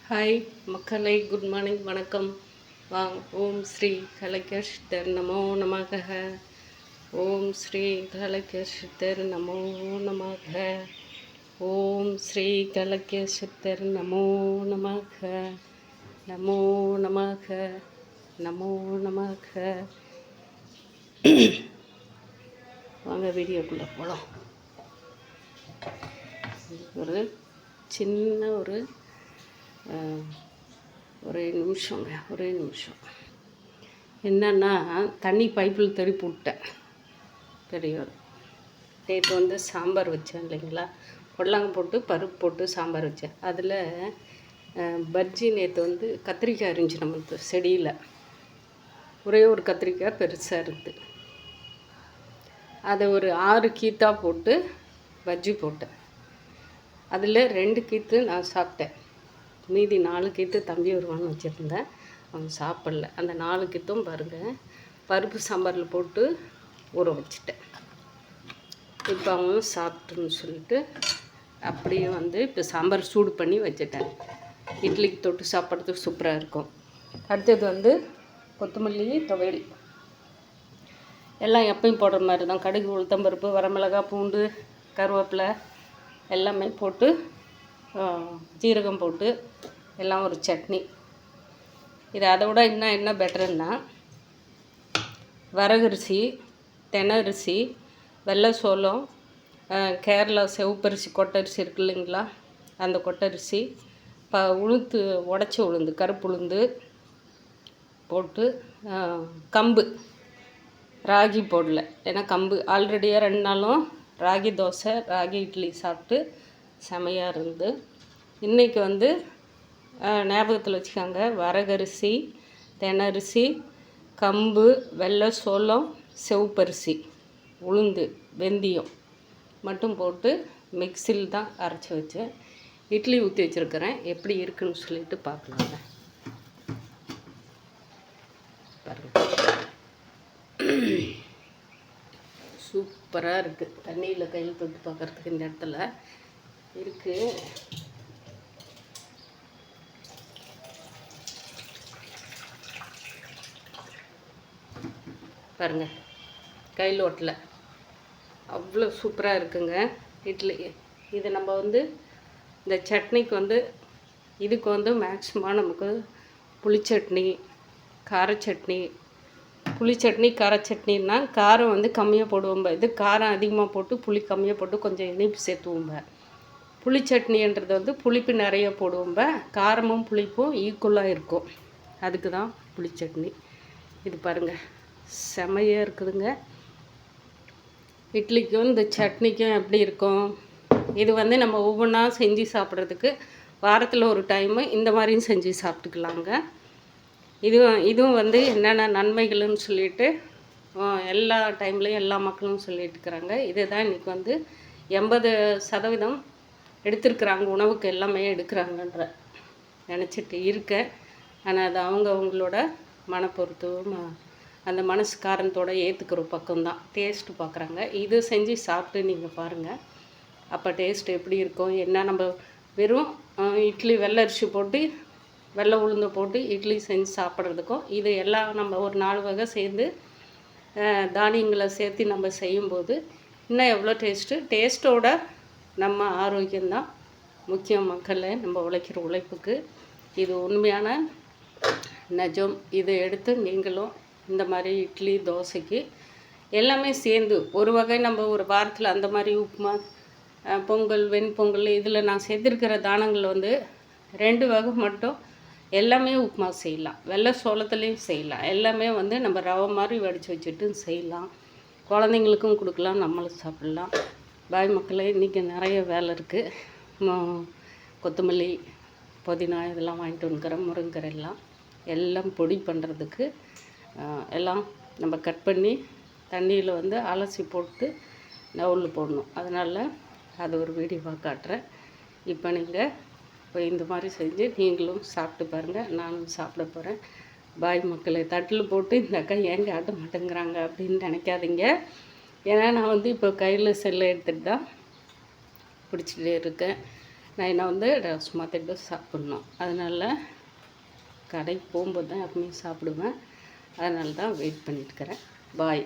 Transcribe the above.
Hi மக்களை, good morning, வணக்கம். வாங்க. ஓம் ஸ்ரீ கலைகர்ஷித்தர் நமோ நமக. ஓம் ஸ்ரீ கலைகர்ஷித்தர் நமோ நமக. ஓம் ஸ்ரீ கலைகர்ஷித்தர் நமோ நமக. நமோ நமக. நமோ நமக. வாங்க வீடியோக்குள்ளே போகலாம். ஒரு சின்ன ஒரே நிமிஷம் என்னன்னா, தண்ணி பைப்பில் திருப்பி விட்டேன். தெரியும், நேற்று சாம்பார் வச்சேன் இல்லைங்களா, பொடலங்காய் போட்டு பருப்பு போட்டு சாம்பார் வச்சேன். அதில் பஜ்ஜி நேற்று கத்திரிக்காய் இருந்துச்சு நம்மளுக்கு செடியில். ஒரே ஒரு கத்திரிக்காய் பெருசாக இருக்குது. அதை ஒரு 6 கீத்தா போட்டு பஜ்ஜி போட்டேன். அதில் 2 கீத்து நான் சாப்பிட்டேன். மீதி 4 கீத்து தம்பி வருவான்னு வச்சுருந்தேன், அவன் சாப்பிடல. அந்த 4 கீத்தும் பாருங்கள், பருப்பு சாம்பாரில் போட்டு ஊற வச்சுட்டேன். இப்போ அவன் சாப்பிட்டுன்னு சொல்லிட்டு அப்படியே இப்போ சாம்பார் சூடு பண்ணி வச்சுட்டேன். இட்லிக்கு தொட்டு சாப்பிட்றதுக்கு சூப்பராக இருக்கும். அடுத்தது கொத்தமல்லி துவையல். எல்லாம் எப்பயும் போடுற மாதிரி தான். கடுகு, உளுத்தம்பருப்பு, வரமிளகாய், பூண்டு, கருவேப்பிலை எல்லாமே போட்டு, ஜீரகம் போட்டு எல்லாம் ஒரு சட்னி. இது அதை விட இன்னும் என்ன பெட்டருன்னா, வரகரிசி, தெனரிசி, வெள்ளை சோளம், கேரளா செவப்பரிசி கொட்டரிசி இருக்கு இல்லைங்களா, அந்த கொட்டரிசி, உளுந்து, உடச்சி உளுந்து, கருப்பு உளுந்து போட்டு, கம்பு, ராகி போடல. ஏன்னா கம்பு ஆல்ரெடியாக 2 நாளும் ராகி தோசை, ராகி இட்லி சாப்பிட்டு செமையாக இருந்து. இன்றைக்கி ஞாபகத்தில் வச்சுக்காங்க, வரகரிசி, தெனரிசி, கம்பு, வெள்ளை சோளம், செவப்பரிசி, உளுந்து, வெந்தயம் மட்டும் போட்டு மிக்சியில் தான் அரைச்சி வச்சேன். இட்லி ஊற்றி வச்சுருக்கிறேன். எப்படி இருக்குன்னு சொல்லிட்டு பார்க்கலாங்க. பாருங்கள், சூப்பராக இருக்குது. தண்ணியில் கையில் தொட்டு பார்க்குறதுக்கு இந்த இடத்துல இருக்குது. பாருங்கள், கையில் ஓட்டல, அவ்வளோ சூப்பராக இருக்குங்க இட்லி. இது நம்ம இந்த சட்னிக்கு இதுக்கு மேக்ஸிமம் நமக்கு புளிச்சட்னி, காரச்சட்னி, புளிச்சட்னி, காரச்சட்னின்னா காரம் கம்மியாக போடுவோம்ப. இது காரம் அதிகமாக போட்டு புளி கம்மியாக போட்டு கொஞ்சம் இனிப்பு சேர்த்துவோம்ப. புளிச்சட்னின்றது புளிப்பு நிறைய போடுவோம்ப, காரமும் புளிப்பும் ஈக்குவலாக இருக்கும். அதுக்கு தான் புளிச்சட்னி. இது பாருங்கள், செமையாக இருக்குதுங்க. இட்லிக்கும் இந்த சட்னிக்கும் எப்படி இருக்கும். இது நம்ம ஒவ்வொன்றா செஞ்சு சாப்பிட்றதுக்கு வாரத்தில் ஒரு டைமு இந்த மாதிரியும் செஞ்சு சாப்பிட்டுக்கலாங்க. இதுவும் என்னென்ன நன்மைகள்னு சொல்லிட்டு எல்லா டைம்லேயும் எல்லா மக்களும் சொல்லிட்டு இருக்கிறாங்க. இதுதான் இன்றைக்கி 80% எடுத்துருக்குறாங்க, உணவுக்கு எல்லாமே எடுக்கிறாங்கன்ற நினச்சிட்டு இருக்கேன். ஆனால் அது அவங்களோட மனப்பொறுத்து, அந்த மனசு காரணத்தோடு ஏற்றுக்கிற பக்கம்தான். டேஸ்ட்டு பார்க்குறாங்க. இது செஞ்சு சாப்பிட்டு நீங்கள் பாருங்கள், அப்போ டேஸ்ட்டு எப்படி இருக்கும். என்ன நம்ம வெறும் இட்லி வெள்ளை அரிசி போட்டு வெள்ளை உளுந்து போட்டு இட்லி செஞ்சு சாப்பிட்றதுக்கும், இது எல்லாம் நம்ம ஒரு 4 வகை சேர்ந்து தானியங்களை சேர்த்து நம்ம செய்யும்போது இன்னும் எவ்வளோ டேஸ்ட்டோட நம்ம ஆரோக்கியம்தான் முக்கியம். மக்களை நம்ம உழைக்கிற உழைப்புக்கு இது உண்மையான நிஜம். இதை எடுத்து நீங்களும் இந்த மாதிரி இட்லி, தோசைக்கு எல்லாமே சேர்ந்து ஒரு வகை நம்ம ஒரு வாரத்தில் அந்த மாதிரி உப்புமா, பொங்கல், வெண்பொங்கல், இதில் நான் சேர்த்துருக்கிற தானங்கள் 2 வகை மட்டும் எல்லாமே உப்புமா செய்யலாம். வெள்ளை சோளத்துலேயும் செய்யலாம். எல்லாமே நம்ம ரவை மாதிரி வடித்து வச்சுட்டு செய்யலாம். குழந்தைங்களுக்கும் கொடுக்கலாம், நம்மளும் சாப்பிட்லாம். பாய் மக்களே, இன்றைக்கி நிறைய வேலை இருக்குது. கொத்தமல்லி, புதினா இதெல்லாம் வாங்கிட்டு வந்துக்கிறேன். முருங்கரை எல்லாம் பொடி பண்ணுறதுக்கு எல்லாம் நம்ம கட் பண்ணி தண்ணியில் அலசி போட்டு நவுலில் போடணும். அதனால் அது ஒரு வீடியோவாக காட்டுறேன். இப்போ நீங்கள் இந்த மாதிரி செஞ்சு நீங்களும் சாப்பிட்டு பாருங்கள். நானும் சாப்பிட போகிறேன். பாய் மக்களை, தட்டில் போட்டு இந்த அக்கா ஏங்க ஆட்ட மாட்டேங்கிறாங்க அப்படின்னு நினைக்காதீங்க. ஏன்னா நான் இப்போ கையில் செல்லை எடுத்துகிட்டு தான் பிடிச்சிட்டே இருக்கேன். நான் என்ன வந்து சும்மா திட்டு சாப்பிட்ணும். அதனால் கடைக்கு போகும்போது தான் எப்பவுமே சாப்பிடுவேன். அதனால தான் வெயிட் பண்ணிட்டுருக்கிறேன். பாய்.